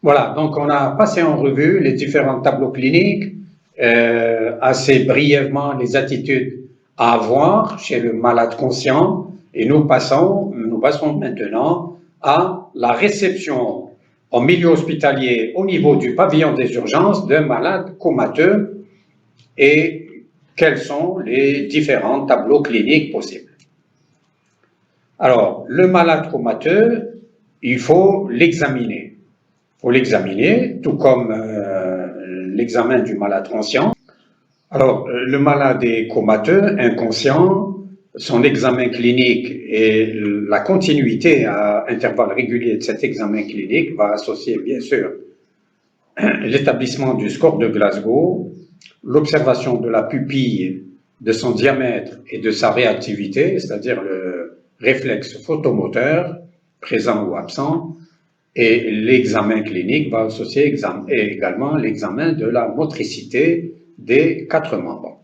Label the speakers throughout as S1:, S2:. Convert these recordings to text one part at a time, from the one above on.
S1: Voilà, donc on a passé en revue les différents tableaux cliniques, assez brièvement les attitudes à avoir chez le malade conscient, et nous passons maintenant à la réception en milieu hospitalier au niveau du pavillon des urgences d'un malade comateux et quels sont les différents tableaux cliniques possibles. Alors, le malade comateux, il faut l'examiner. Il faut l'examiner, tout comme l'examen du malade conscient. Alors, le malade est comateux, inconscient, son examen clinique et la continuité à intervalles réguliers de cet examen clinique va associer, bien sûr, l'établissement du score de Glasgow, l'observation de la pupille, de son diamètre et de sa réactivité, c'est-à-dire le réflexe photomoteur, présent ou absent, et l'examen clinique va associer également l'examen de la motricité des quatre membres.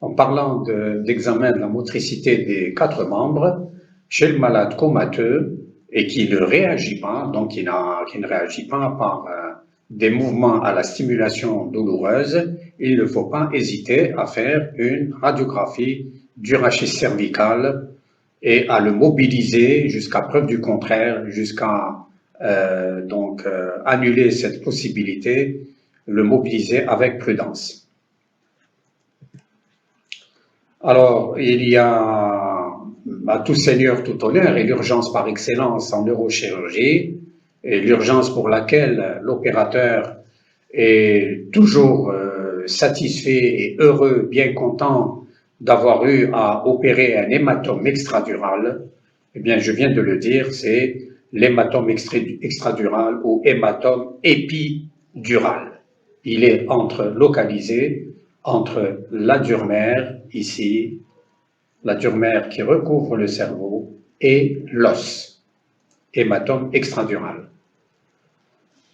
S1: En parlant d'examen de la motricité des quatre membres, chez le malade comateux et qui ne réagit pas, donc qui ne réagit pas par des mouvements à la stimulation douloureuse, il ne faut pas hésiter à faire une radiographie du rachis cervical et à le mobiliser jusqu'à preuve du contraire, jusqu'à annuler cette possibilité, le mobiliser avec prudence. Alors, il y a tout seigneur, tout honneur, et l'urgence par excellence en neurochirurgie, et l'urgence pour laquelle l'opérateur est toujours satisfait et heureux, bien content d'avoir eu à opérer un hématome extradural. Eh bien, je viens de le dire, c'est l'hématome extradural ou hématome épidural. Il est localisé entre la dure mère, ici, la dure mère qui recouvre le cerveau, et l'os, hématome extradural.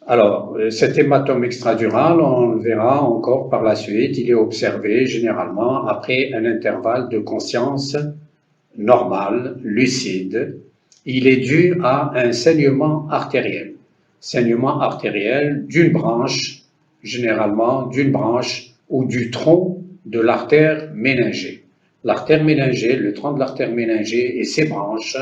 S1: Alors, cet hématome extradural, on le verra encore par la suite, il est observé généralement après un intervalle de conscience normal, lucide. Il est dû à un saignement artériel d'une branche, généralement d'une branche ou du tronc de l'artère méningée. L'artère méningée, le tronc de l'artère méningée et ses branches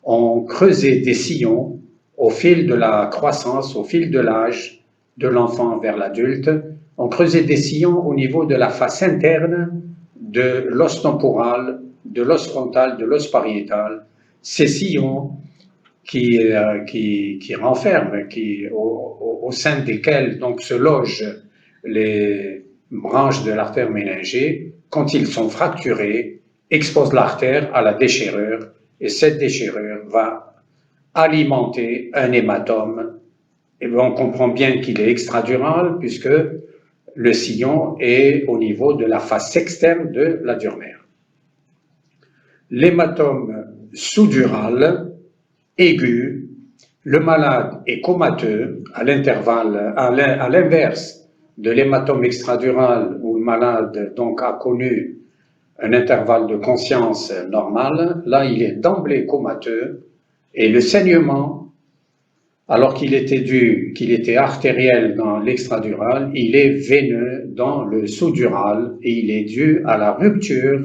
S1: ont creusé des sillons au fil de la croissance, au fil de l'âge de l'enfant vers l'adulte, ont creusé des sillons au niveau de la face interne de l'os temporal, de l'os frontal, de l'os pariétal. Ces sillons qui renferment, au sein desquels donc se logent les branches de l'artère méningée, quand ils sont fracturés, exposent l'artère à la déchirure, et cette déchirure va alimenter un hématome. Et on comprend bien qu'il est extradural, puisque le sillon est au niveau de la face externe de la dure mère. L'hématome sous-dural aigu, le malade est comateux à l'inverse de l'hématome extradural où le malade donc a connu un intervalle de conscience normal. Là, il est d'emblée comateux et le saignement, alors qu'il était artériel dans l'extradural, il est veineux dans le sous-dural et il est dû à la rupture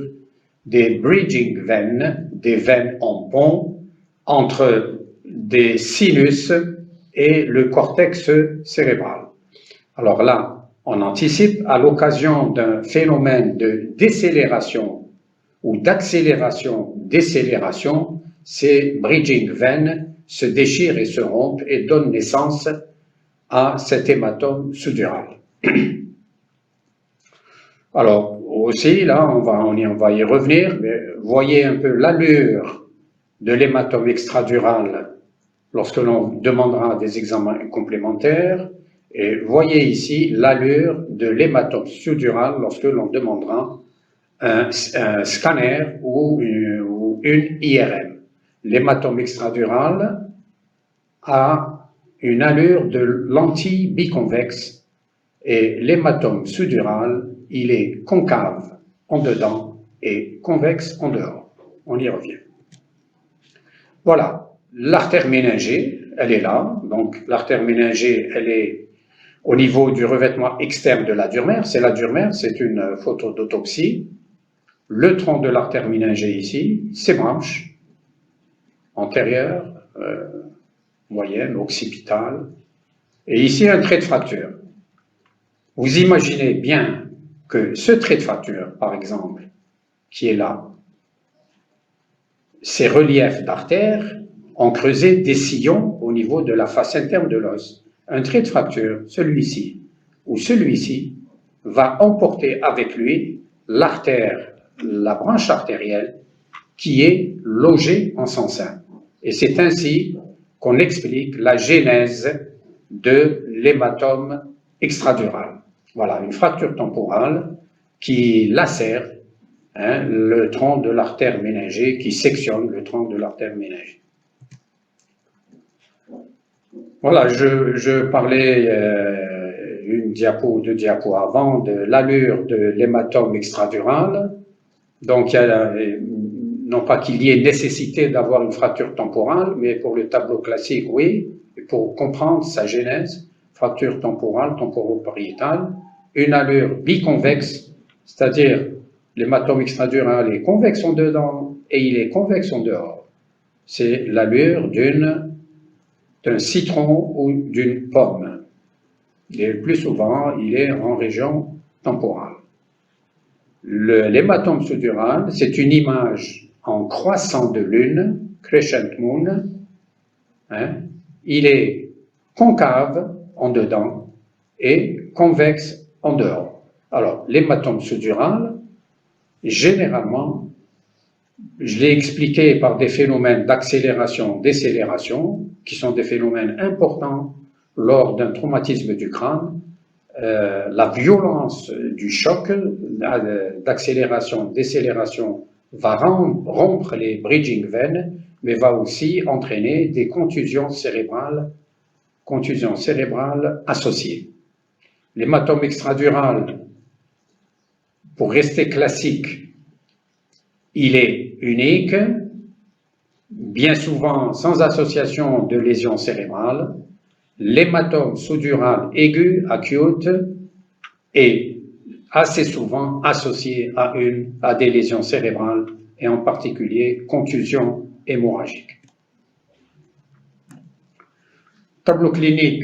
S1: des bridging veines, des veines en pont, entre des sinus et le cortex cérébral. Alors là, on anticipe à l'occasion d'un phénomène de décélération ou d'accélération-décélération, ces bridging veines se déchirent et se rompent et donnent naissance à cet hématome sous-dural. Alors, aussi, là, on va y revenir, mais voyez un peu l'allure de l'hématome extradural lorsque l'on demandera des examens complémentaires, et voyez ici l'allure de l'hématome sous-dural lorsque l'on demandera un scanner ou une IRM. L'hématome extradural a une allure de lentille biconvexe et l'hématome sous-dural, il est concave en dedans et convexe en dehors. On y revient. Voilà, l'artère méningée, elle est là. Donc, l'artère méningée, elle est au niveau du revêtement externe de la durmère. C'est la durmère, c'est une photo d'autopsie. Le tronc de l'artère méningée ici, ses branches antérieures, moyenne, occipitale. Et ici, un trait de fracture. Vous imaginez bien que ce trait de fracture, par exemple, qui est là, ces reliefs d'artères ont creusé des sillons au niveau de la face interne de l'os. Un trait de fracture, celui-ci ou celui-ci, va emporter avec lui l'artère, la branche artérielle qui est logée en son sein. Et c'est ainsi qu'on explique la genèse de l'hématome extradural. Voilà, une fracture temporale qui lacère le tronc de l'artère méningée, qui sectionne le tronc de l'artère méningée. Voilà, je parlais une diapo ou deux diapos avant de l'allure de l'hématome extradural. Donc, non pas qu'il y ait nécessité d'avoir une fracture temporale, mais pour le tableau classique, oui, et pour comprendre sa genèse, fracture temporale, temporopariétale, une allure biconvexe, c'est-à-dire l'hématome extradural est convexe en dedans et il est convexe en dehors. C'est l'allure d'un citron ou d'une pomme. Et le plus souvent, il est en région temporale. L'hématome sous-dural, c'est une image en croissant de lune, crescent moon. Il est concave en dedans et convexe en dehors. Alors, l'hématome sous-dural, généralement, je l'ai expliqué par des phénomènes d'accélération, décélération, qui sont des phénomènes importants lors d'un traumatisme du crâne. La violence du choc d'accélération, décélération va rompre les bridging veins, mais va aussi entraîner des contusions cérébrales associées. L'hématome extradural, pour rester classique, il est unique, bien souvent sans association de lésions cérébrales. L'hématome sous-dural aigu, acute, est assez souvent associé à des lésions cérébrales et en particulier contusions hémorragiques. Tableau clinique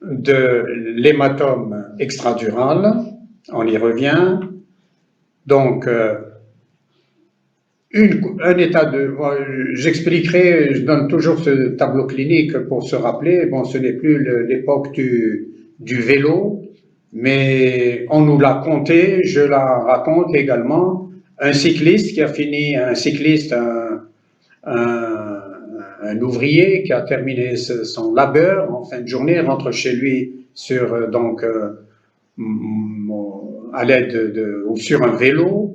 S1: de l'hématome extradural, on y revient. Donc, un état de... J'expliquerai, je donne toujours ce tableau clinique pour se rappeler, bon, ce n'est plus l'époque du vélo, mais on nous l'a conté, je la raconte également. Un cycliste qui a fini, un ouvrier qui a terminé son labeur en fin de journée, rentre chez lui sur, à l'aide ou sur un vélo.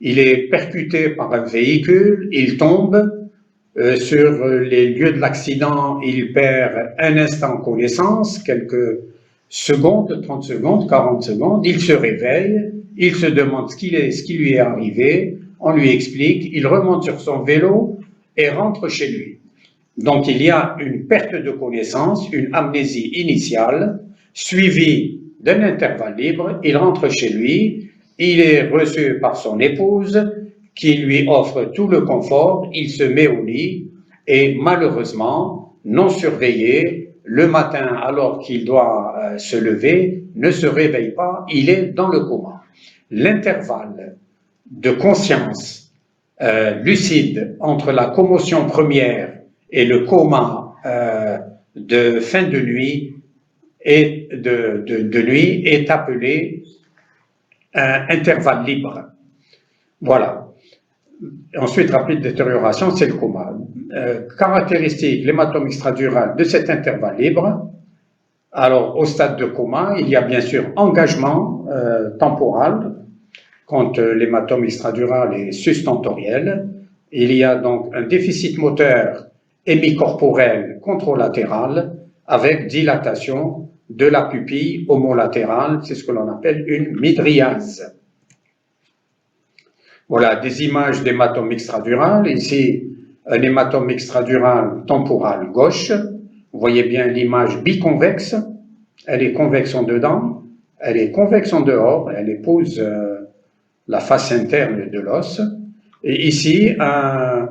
S1: Il est percuté par un véhicule, il tombe. Sur les lieux de l'accident, il perd un instant connaissance, quelques secondes, 30 secondes, 40 secondes. Il se réveille, il se demande ce qui lui est arrivé, on lui explique, il remonte sur son vélo et rentre chez lui. Donc il y a une perte de connaissance, une amnésie initiale, suivie d'un intervalle libre, il rentre chez lui, il est reçu par son épouse qui lui offre tout le confort, il se met au lit et malheureusement, non surveillé, le matin alors qu'il doit se lever, ne se réveille pas, il est dans le coma. L'intervalle de conscience lucide entre la commotion première et le coma de fin de nuit est appelé intervalle libre. Voilà. Ensuite, rapide détérioration, c'est le coma. Caractéristique, l'hématome extradural de cet intervalle libre. Alors, au stade de coma, il y a bien sûr engagement temporal quand l'hématome extradural est sustentoriel. Il y a donc un déficit moteur hémicorporel contralatéral avec dilatation de la pupille homolatérale, c'est ce que l'on appelle une mydriase. Voilà des images d'hématome extradural. Ici, un hématome extradural temporal gauche. Vous Vous voyez bien l'image biconvexe, elle est convexe en dedans, elle est convexe en dehors, elle épouse la face interne de l'os. Et ici, un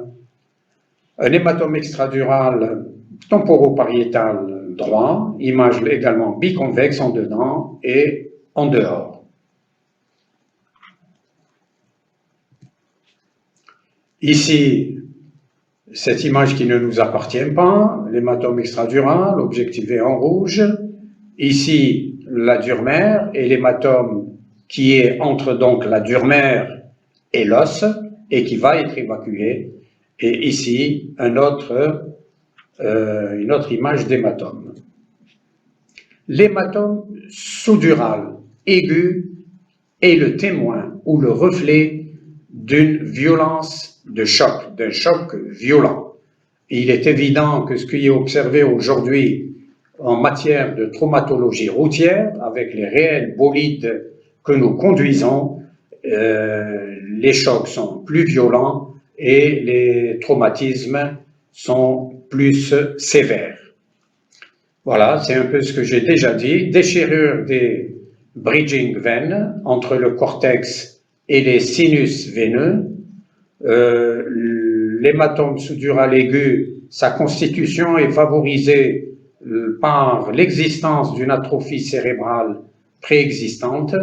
S1: hématome extradural temporopariétal droit, image également biconvexe en dedans et en dehors. Ici, cette image qui ne nous appartient pas, l'hématome extradural, objectivé en rouge. Ici, la dure-mère et l'hématome qui est entre donc la dure-mère et l'os et qui va être évacué. Et ici, une autre image d'hématome. L'hématome sous-dural aigu est le témoin ou le reflet d'une violence de choc, d'un choc violent. Il est évident que ce qui est observé aujourd'hui en matière de traumatologie routière, avec les réels bolides que nous conduisons, les chocs sont plus violents et les traumatismes sont plus sévères. Voilà, c'est un peu ce que j'ai déjà dit. Déchirure des bridging veines entre le cortex et les sinus veineux. L'hématome sous-dural aigu, sa constitution est favorisée par l'existence d'une atrophie cérébrale préexistante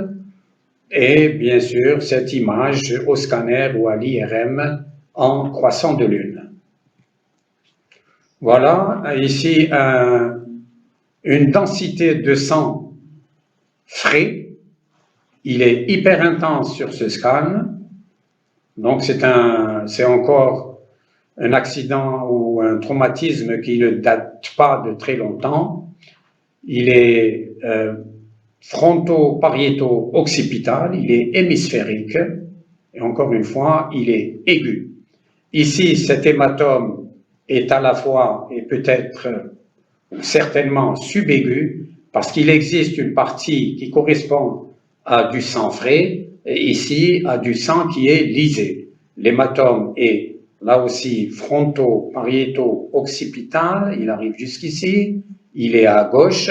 S1: et bien sûr cette image au scanner ou à l'IRM en croissant de lune. Voilà, ici une densité de sang frais, il est hyper intense sur ce scan, donc c'est encore un accident ou un traumatisme qui ne date pas de très longtemps. Il est fronto-pariéto-occipital, il est hémisphérique, et encore une fois, il est aigu. Ici, cet hématome est à la fois, et peut-être certainement subaigu, parce qu'il existe une partie qui correspond à du sang frais, et ici à du sang qui est lisé. L'hématome est là aussi fronto-pariéto-occipital, il arrive jusqu'ici, il est à gauche,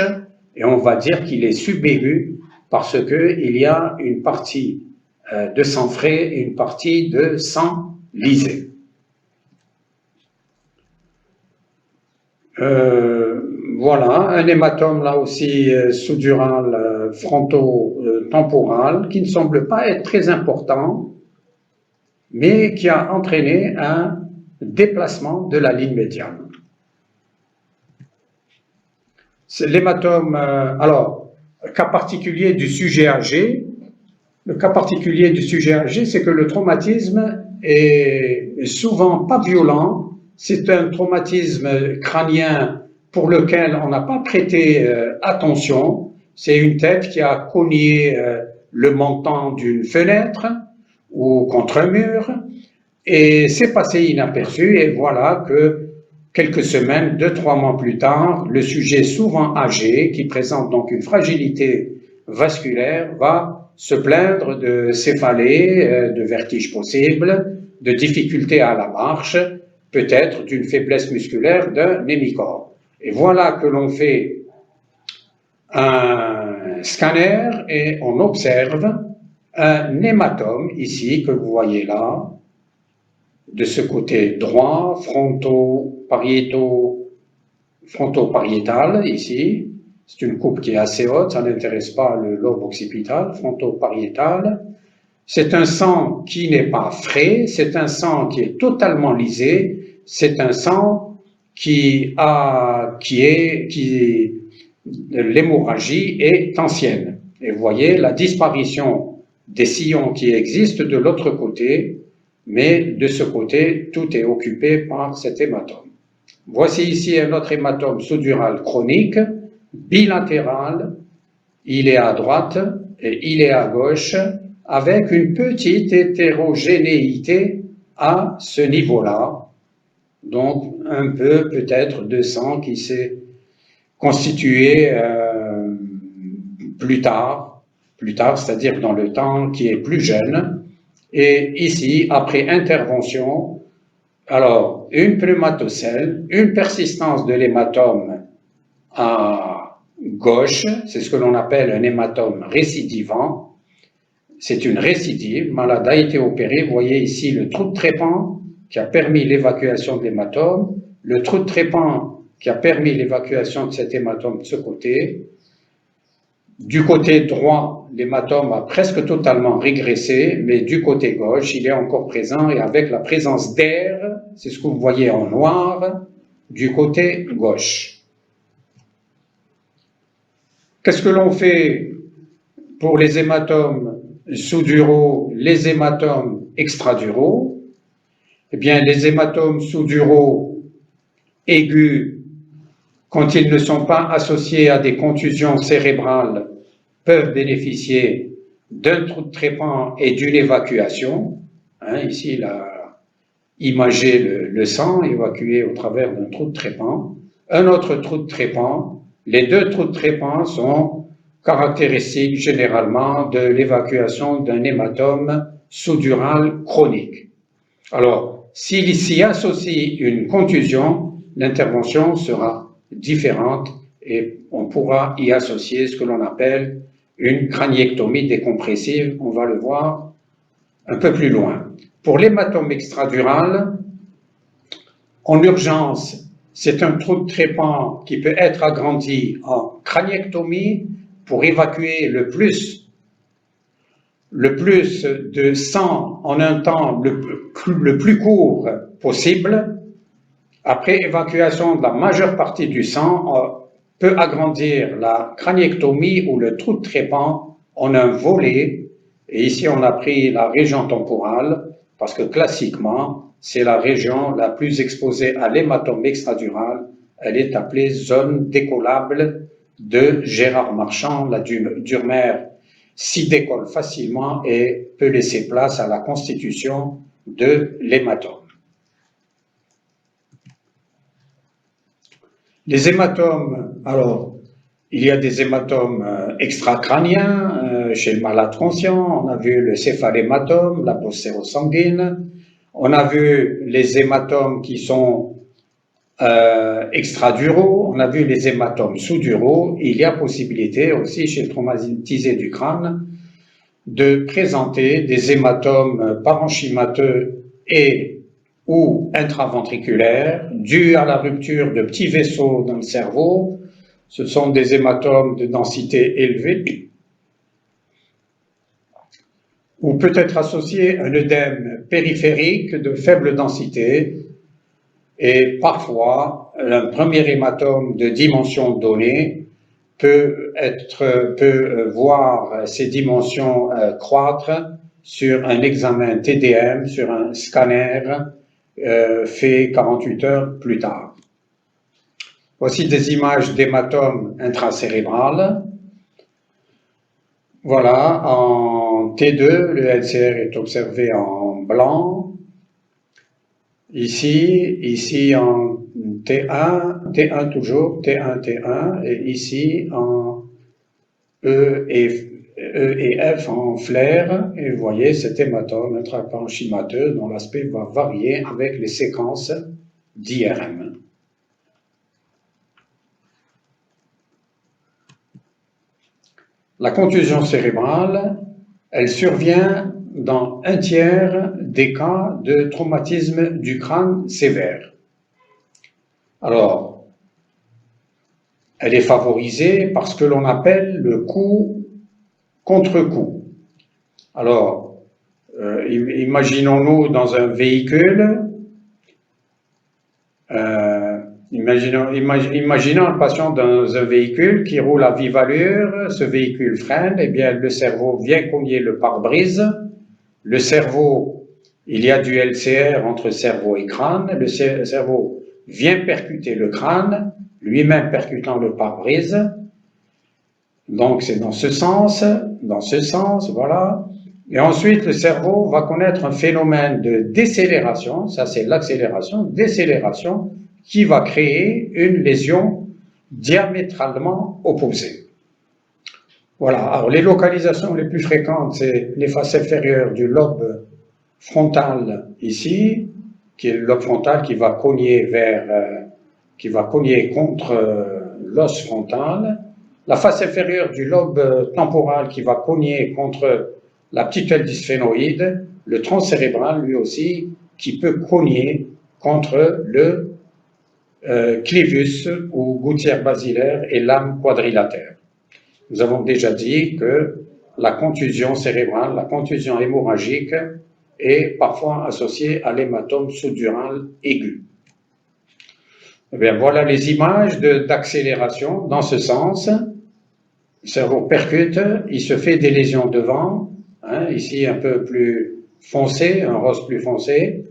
S1: et on va dire qu'il est subaigu parce qu'il y a une partie de sang frais et une partie de sang lisé. Voilà, un hématome là aussi sous-dural fronto-temporal qui ne semble pas être très important, mais qui a entraîné un déplacement de la ligne médiane. C'est l'hématome, alors, cas particulier du sujet âgé. Le cas particulier du sujet âgé, c'est que le traumatisme est souvent pas violent. C'est un traumatisme crânien pour lequel on n'a pas prêté attention. C'est une tête qui a cogné le montant d'une fenêtre ou contre un mur et c'est passé inaperçu et voilà que quelques semaines, 2-3 mois plus tard, le sujet souvent âgé, qui présente donc une fragilité vasculaire, va se plaindre de céphalées, de vertiges possibles, de difficultés à la marche, peut-être d'une faiblesse musculaire d'un hémicorps. Et voilà que l'on fait un scanner et on observe un hématome ici que vous voyez là, de ce côté droit, fronto-pariétal ici. C'est une coupe qui est assez haute, ça n'intéresse pas le lobe occipital, fronto-pariétal. C'est un sang qui n'est pas frais, c'est un sang qui est totalement lisé, c'est un sang l'hémorragie est ancienne. Et vous voyez la disparition des sillons qui existent de l'autre côté, mais de ce côté, tout est occupé par cet hématome. Voici ici un autre hématome sous-dural chronique, bilatéral, il est à droite et il est à gauche, avec une petite hétérogénéité à ce niveau-là, donc un peu peut-être de sang qui s'est constitué plus tard, c'est-à-dire dans le temps qui est plus jeune. Et ici, après intervention, alors une pneumatocèle, une persistance de l'hématome à gauche, c'est ce que l'on appelle un hématome récidivant. C'est une récidive, le malade a été opéré, vous voyez ici le trou de trépan qui a permis l'évacuation de l'hématome, le trou de trépan qui a permis l'évacuation de cet hématome de ce côté. Du côté droit, l'hématome a presque totalement régressé, mais du côté gauche, il est encore présent et avec la présence d'air, c'est ce que vous voyez en noir, du côté gauche. Qu'est-ce que l'on fait pour les hématomes sous-duraux, les hématomes extraduraux? Eh bien, les hématomes sous-duraux aigus, quand ils ne sont pas associés à des contusions cérébrales, peuvent bénéficier d'un trou de trépan et d'une évacuation. Ici, il a imagé le sang évacué au travers d'un trou de trépan. Un autre trou de trépan. Les deux trous de trépan sont caractéristiques généralement de l'évacuation d'un hématome sous-dural chronique. Alors, s'il s'y associe une contusion, l'intervention sera différente et on pourra y associer ce que l'on appelle une craniectomie décompressive. On va le voir un peu plus loin. Pour l'hématome extradural, en urgence, c'est un trou de trépan qui peut être agrandi en craniectomie pour évacuer le plus de sang en un temps le plus court possible. Après évacuation de la majeure partie du sang, on peut agrandir la craniectomie ou le trou de trépan en un volet. Et ici, on a pris la région temporale parce que classiquement, c'est la région la plus exposée à l'hématome extradural. Elle est appelée zone décollable de Gérard Marchand. La Durmer s'y décolle facilement et peut laisser place à la constitution de l'hématome. Les hématomes, alors, il y a des hématomes extracrâniens chez le malade conscient. On a vu le céphalématome, la bosse sérosanguine. On a vu les hématomes qui sont extraduraux. On a vu les hématomes sous-duraux. Il y a possibilité aussi chez le traumatisé du crâne de présenter des hématomes parenchymateux et ou intraventriculaires dus à la rupture de petits vaisseaux dans le cerveau. Ce sont des hématomes de densité élevée ou peut être associé à un œdème périphérique de faible densité et parfois un premier hématome de dimension donnée peut voir ses dimensions croître sur un examen TDM, sur un scanner fait 48 heures plus tard. Voici des images d'hématomes intracérébrales. Voilà, en T2, le LCR est observé en blanc. Ici en T1 toujours, T1, et ici en E et F en flair, et vous voyez cet hématome intraparenchymateux dont l'aspect va varier avec les séquences d'IRM. La contusion cérébrale, elle survient dans un tiers des cas de traumatisme du crâne sévère. Alors, elle est favorisée par ce que l'on appelle le coup contre coup. Alors, imaginons-nous dans un véhicule, imaginons le patient dans un véhicule qui roule à vive allure, ce véhicule freine, et bien le cerveau vient cogner le pare-brise. Le cerveau, il y a du LCR entre cerveau et crâne, le cerveau vient percuter le crâne, lui-même percutant le pare-brise. Donc c'est dans ce sens, voilà. Et ensuite, le cerveau va connaître un phénomène de décélération, ça c'est l'accélération, décélération, qui va créer une lésion diamétralement opposée. Voilà, alors les localisations les plus fréquentes, c'est les faces inférieures du lobe frontal ici, qui est le lobe frontal qui va cogner contre l'os frontal, la face inférieure du lobe temporal qui va cogner contre la petite aile dysphénoïde, le tronc cérébral lui aussi qui peut cogner contre le clivus ou gouttière basilaire et lame quadrilatère. Nous avons déjà dit que la contusion cérébrale, la contusion hémorragique est parfois associée à l'hématome sous-dural aigu. Eh bien, voilà les images d'accélération dans ce sens. Le cerveau percute, il se fait des lésions devant, hein, ici un peu plus foncé, un rose plus foncé,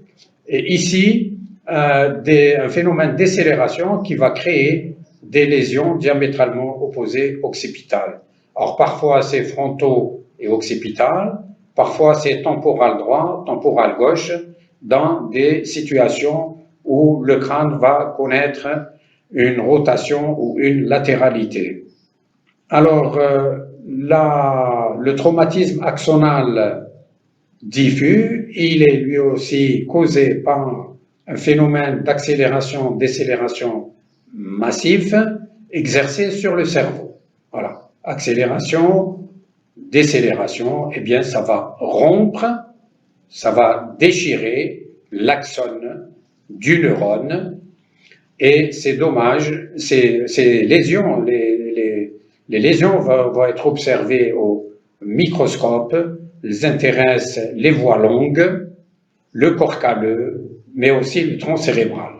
S1: et ici un phénomène d'accélération qui va créer des lésions diamétralement opposées occipitales. Alors parfois c'est frontaux et occipital, parfois c'est temporal droit, temporal gauche, dans des situations où le crâne va connaître une rotation ou une latéralité. Alors, le traumatisme axonal diffus, il est lui aussi causé par un phénomène d'accélération, décélération massif exercé sur le cerveau. Voilà, accélération, décélération, eh bien ça va rompre, ça va déchirer l'axone du neurone, et c'est dommage, ces lésions, les lésions vont être observées au microscope, elles intéressent les voies longues, le corps calleux, mais aussi le tronc cérébral.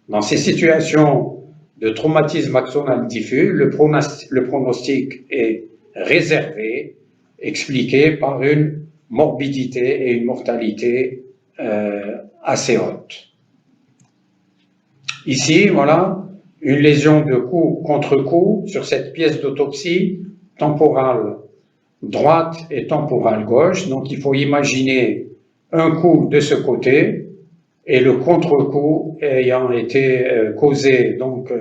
S1: Dans ces situations de traumatisme axonal diffus, le pronostic est réservé, expliqué par une morbidité et une mortalité assez haute. Ici, voilà, une lésion de coup contre coup sur cette pièce d'autopsie, temporale droite et temporale gauche. Donc, il faut imaginer un coup de ce côté et le contre-coup ayant été causé donc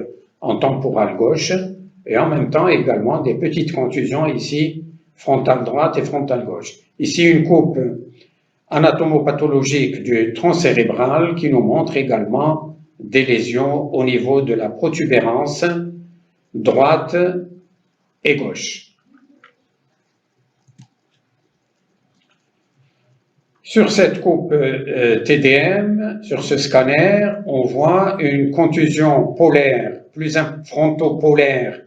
S1: en temporale gauche, et en même temps également des petites contusions ici, frontale droite et frontale gauche. Ici, une coupe anatomopathologique du tronc cérébral qui nous montre également des lésions au niveau de la protubérance droite et gauche. Sur cette coupe TDM, sur ce scanner, on voit une contusion polaire, frontopolaire,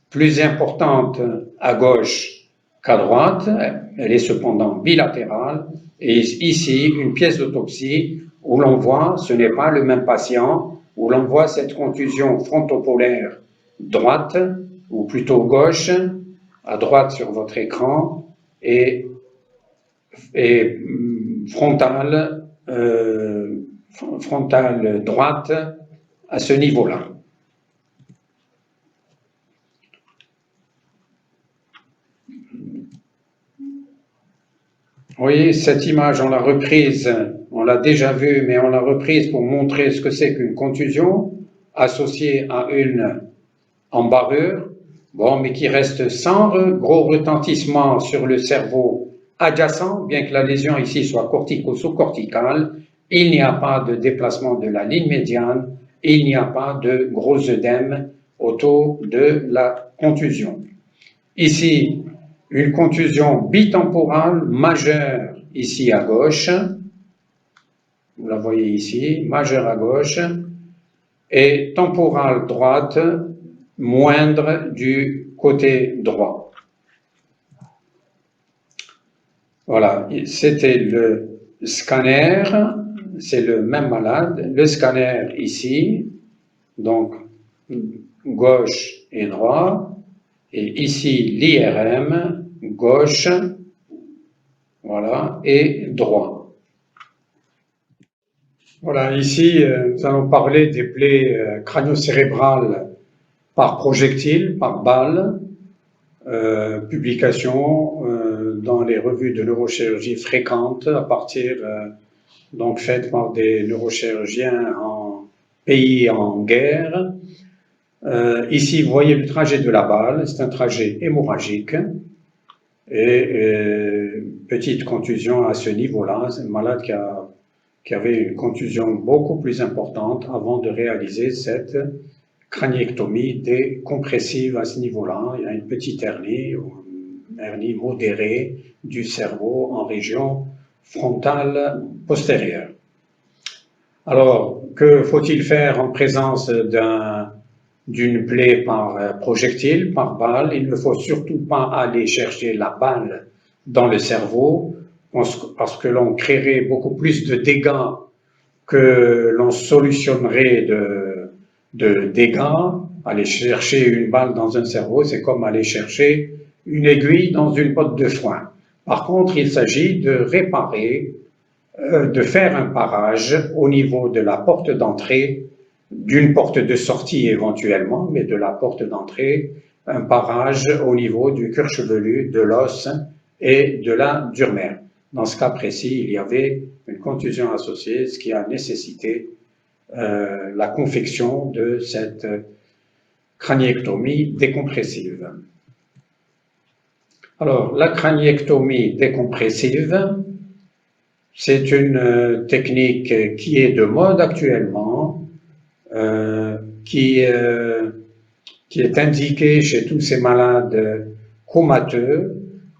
S1: plus importante à gauche qu'à droite. Elle est cependant bilatérale. Et ici, une pièce d'autopsie où l'on voit, ce n'est pas le même patient, où l'on voit cette contusion frontopolaire droite, ou plutôt gauche, à droite sur votre écran, et frontale droite à ce niveau-là. Vous voyez, cette image, on l'a reprise, on l'a déjà vue, mais on l'a reprise pour montrer ce que c'est qu'une contusion associée à une embarrure, bon, mais qui reste sans gros retentissement sur le cerveau adjacent, bien que la lésion ici soit cortico-sous-corticale, il n'y a pas de déplacement de la ligne médiane, il n'y a pas de gros œdème autour de la contusion. Ici, une contusion bitemporale majeure ici à gauche, vous la voyez ici, majeure à gauche, et temporale droite moindre du côté droit. Voilà, c'était le scanner, c'est le même malade, le scanner ici, donc gauche et droit, et ici l'IRM, gauche, voilà, et droit. Voilà, ici, nous allons parler des plaies crânio-cérébrales par projectile, par balle, publication dans les revues de neurochirurgie fréquentes à partir, donc faites par des neurochirurgiens en pays en guerre. Ici, vous voyez le trajet de la balle, c'est un trajet hémorragique et petite contusion à ce niveau-là. C'est un malade qui avait une contusion beaucoup plus importante avant de réaliser cette craniectomie décompressive à ce niveau-là. Il y a une petite hernie, ou une hernie modérée du cerveau en région frontale postérieure. Alors, que faut-il faire en présence d'une plaie par projectile, par balle? Il ne faut surtout pas aller chercher la balle dans le cerveau, parce que l'on créerait beaucoup plus de dégâts que l'on solutionnerait de dégâts. Aller chercher une balle dans un cerveau, c'est comme aller chercher une aiguille dans une botte de foin. Par contre, il s'agit de réparer, de faire un parage au niveau de la porte d'entrée, d'une porte de sortie éventuellement, mais de la porte d'entrée, un parage au niveau du cuir chevelu, de l'os et de la durmère. Dans ce cas précis, il y avait une contusion associée, ce qui a nécessité la confection de cette craniectomie décompressive. Alors, la craniectomie décompressive, c'est une technique qui est de mode actuellement, qui est indiquée chez tous ces malades comateux,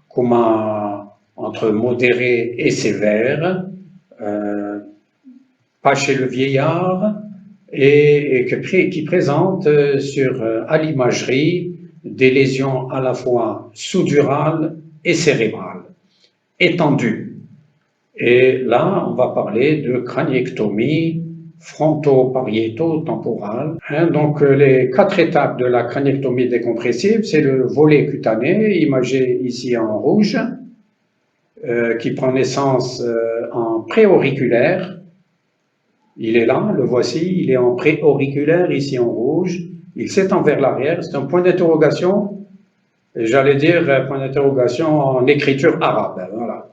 S1: coma entre modéré et sévère, pas chez le vieillard, et qui présente à l'imagerie des lésions à la fois sous-durales et cérébrales, étendues. Et là, on va parler de craniectomie fronto-pariéto-temporale. Donc, les 4 étapes de la craniectomie décompressive, c'est le volet cutané, imagé ici en rouge, qui prend naissance en préauriculaire. Il est là, le voici, il est en préauriculaire, ici en rouge. Il s'étend vers l'arrière, c'est un point d'interrogation, j'allais dire point d'interrogation en écriture arabe, voilà.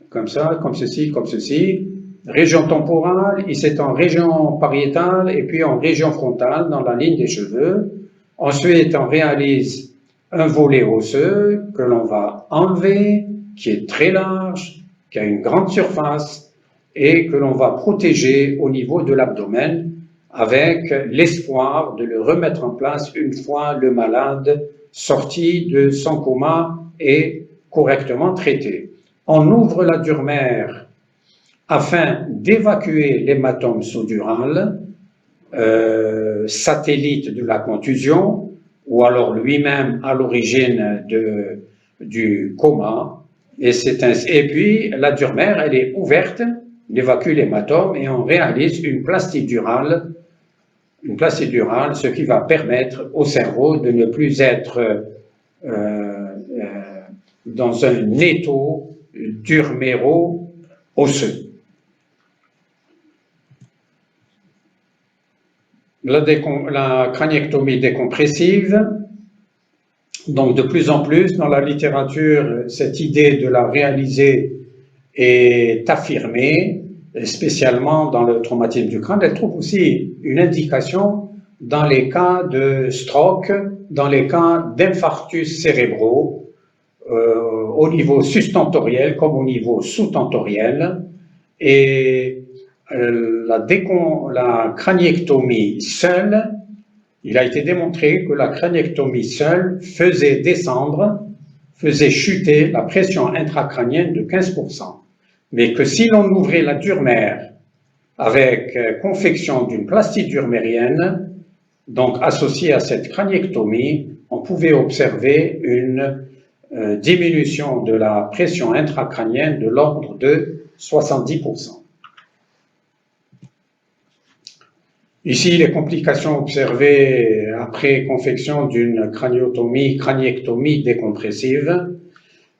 S1: Comme ça, comme ceci, comme ceci. Région temporale, il s'étend en région pariétale et puis en région frontale, dans la ligne des cheveux. Ensuite, on réalise un volet osseux que l'on va enlever, qui est très large, qui a une grande surface et que l'on va protéger au niveau de l'abdomen avec l'espoir de le remettre en place une fois le malade sorti de son coma et correctement traité. On ouvre la durmère afin d'évacuer l'hématome sous-dural, satellite de la contusion, ou alors lui-même à l'origine du coma. Et puis la durmère, elle est ouverte, on évacue l'hématome et on réalise une plastidurale, ce qui va permettre au cerveau de ne plus être dans un étau durméro-osseux. La craniectomie décompressive, donc de plus en plus dans la littérature, cette idée de la réaliser est affirmée, spécialement dans le traumatisme du crâne. Elle trouve aussi une indication dans les cas de stroke, dans les cas d'infarctus cérébraux, au niveau sustentoriel comme au niveau sous-tentoriel. Et la craniectomie seule, il a été démontré que la craniectomie seule faisait chuter la pression intracrânienne de 15%. Mais que si l'on ouvrait la durmère avec confection d'une plastie durmérienne, donc associée à cette craniectomie, on pouvait observer une diminution de la pression intracrânienne de l'ordre de 70%. Ici, les complications observées après confection d'une craniectomie décompressive,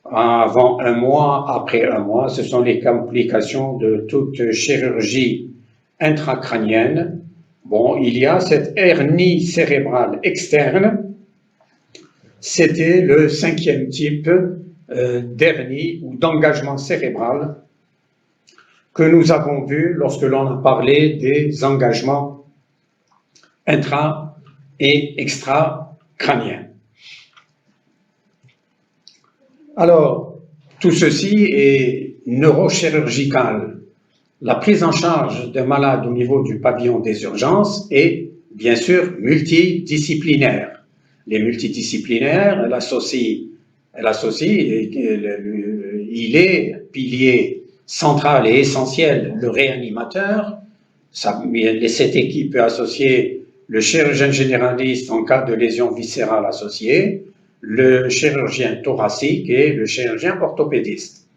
S1: avant 1 mois, après 1 mois, ce sont les complications de toute chirurgie intracrânienne. Bon, il y a cette hernie cérébrale externe. C'était le 5e type d'hernie ou d'engagement cérébral que nous avons vu lorsque l'on a parlé des engagements intra- et extracrâniens. Alors, tout ceci est neurochirurgical. La prise en charge d'un malade au niveau du pavillon des urgences est bien sûr, multidisciplinaire. Les multidisciplinaires, il est pilier central et essentiel, le réanimateur. Cette équipe peut associer le chirurgien généraliste en cas de lésion viscérale associée, le chirurgien thoracique et le chirurgien orthopédiste.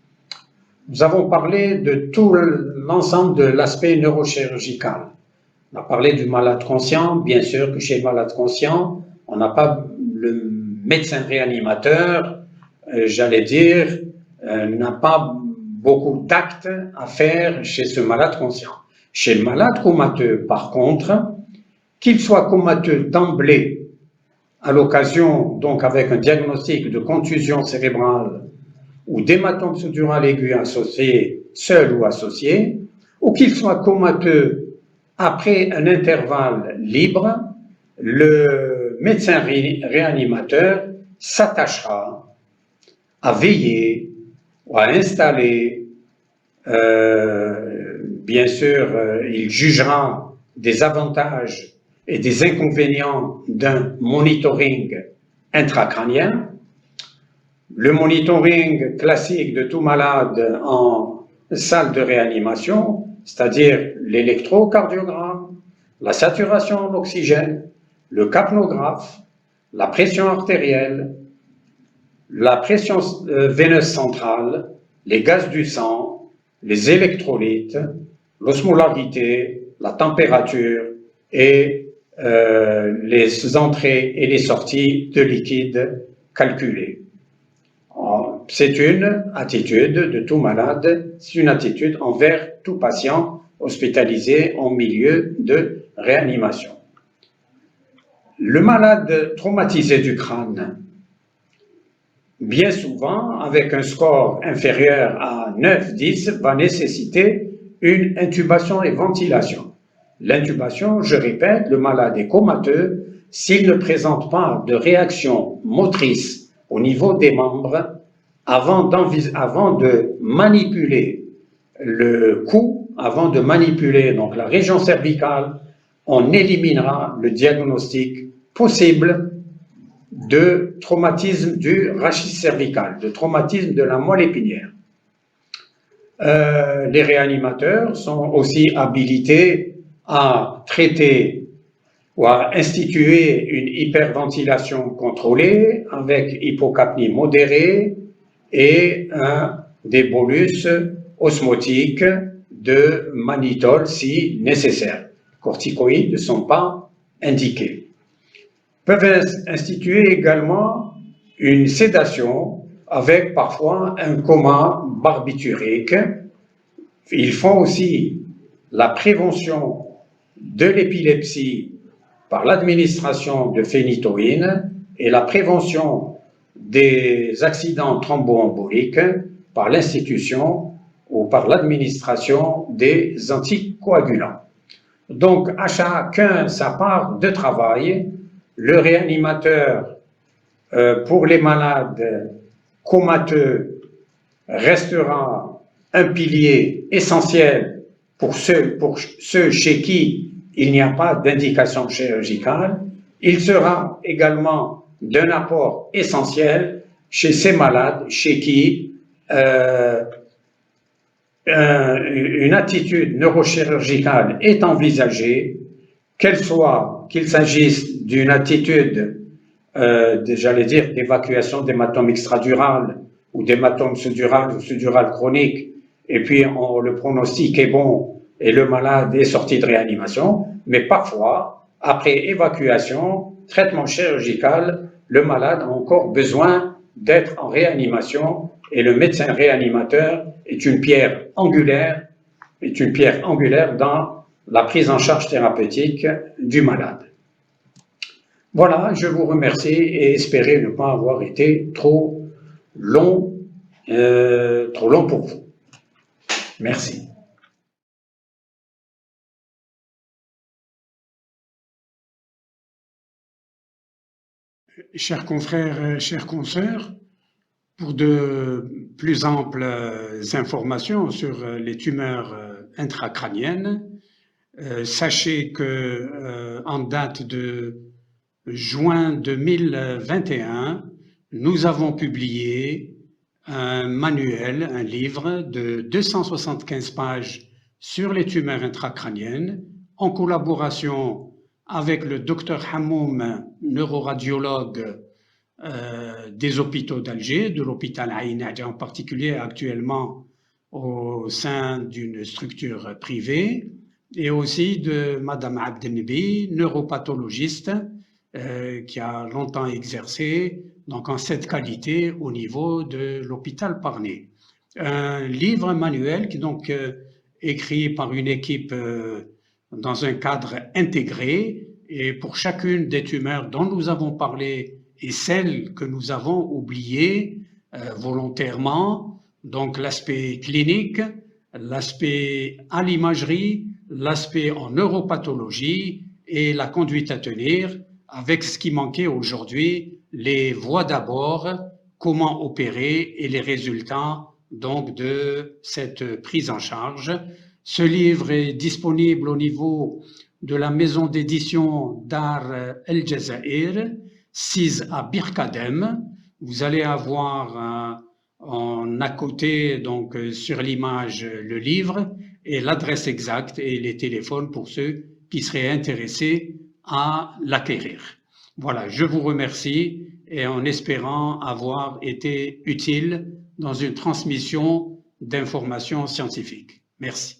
S1: Nous avons parlé de tout l'ensemble de l'aspect neurochirurgical. On a parlé du malade conscient, bien sûr que chez le malade conscient, on n'a pas le médecin réanimateur, j'allais dire, n'a pas beaucoup d'actes à faire chez ce malade conscient. Chez le malade comateux, par contre, qu'il soit comateux d'emblée, à l'occasion, donc avec un diagnostic de contusion cérébrale ou d'hématome sous-dural aigu associé, seul ou associé, ou qu'il soit comateux après un intervalle libre, le médecin réanimateur s'attachera à veiller ou à installer, bien sûr, il jugera des avantages et des inconvénients d'un monitoring intracrânien. Le monitoring classique de tout malade en salle de réanimation, c'est-à-dire l'électrocardiogramme, la saturation en oxygène, le capnographe, la pression artérielle, la pression veineuse centrale, les gaz du sang, les électrolytes, l'osmolarité, la température et les entrées et les sorties de liquide calculées. C'est une attitude de tout malade, c'est une attitude envers tout patient hospitalisé en milieu de réanimation. Le malade traumatisé du crâne, bien souvent, avec un score inférieur à 9-10, va nécessiter une intubation et ventilation. L'intubation, je répète, le malade est comateux s'il ne présente pas de réaction motrice au niveau des membres avant de manipuler le cou, avant de manipuler donc la région cervicale, on éliminera le diagnostic possible de traumatisme du rachis cervical, de traumatisme de la moelle épinière. Les réanimateurs sont aussi habilités à traiter ou à instituer une hyperventilation contrôlée avec hypocapnie modérée et des bolus osmotiques de mannitol si nécessaire. Les corticoïdes ne sont pas indiqués. Peuvent instituer également une sédation avec parfois un coma barbiturique. Ils font aussi la prévention de l'épilepsie par l'administration de phénitoïne et la prévention des accidents thromboemboliques par l'institution ou par l'administration des anticoagulants. Donc, à chacun sa part de travail. Le réanimateur, pour les malades comateux, restera un pilier essentiel pour ceux chez qui il n'y a pas d'indication chirurgicale. Il sera également d'un apport essentiel chez ces malades chez qui une attitude neurochirurgicale est envisagée, qu'il s'agisse d'une attitude, j'allais dire, d'évacuation d'hématome extradural ou d'hématome sous-dural ou sous-dural chronique, et puis le pronostic est bon et le malade est sorti de réanimation, mais parfois, après évacuation, traitement chirurgical, le malade a encore besoin d'être en réanimation et le médecin réanimateur est une pierre angulaire dans la prise en charge thérapeutique du malade. Voilà, je vous remercie et espérer ne pas avoir été trop long pour vous. Merci.
S2: Chers confrères, chères consoeurs, pour de plus amples informations sur les tumeurs intracrâniennes, Sachez que en date de juin 2021, nous avons publié un manuel, un livre de 275 pages sur les tumeurs intracrâniennes, en collaboration avec le docteur Hamoum, neuroradiologue des hôpitaux d'Alger, de l'hôpital Aïn en particulier actuellement au sein d'une structure privée, et aussi de Madame Abdelnabi, neuropathologiste, qui a longtemps exercé donc en cette qualité au niveau de l'hôpital Parné. Un livre manuel qui est donc écrit par une équipe dans un cadre intégré, et pour chacune des tumeurs dont nous avons parlé et celles que nous avons oubliées volontairement, donc l'aspect clinique, l'aspect à l'imagerie, l'aspect en neuropathologie et la conduite à tenir, avec ce qui manquait aujourd'hui, les voies d'abord, comment opérer et les résultats donc de cette prise en charge. Ce livre est disponible au niveau de la maison d'édition Dar El Jazair, 6 à Birkadem. Vous allez avoir en à côté, donc sur l'image, le livre et l'adresse exacte et les téléphones pour ceux qui seraient intéressés à l'acquérir. Voilà, je vous remercie et en espérant avoir été utile dans une transmission d'informations scientifiques. Merci.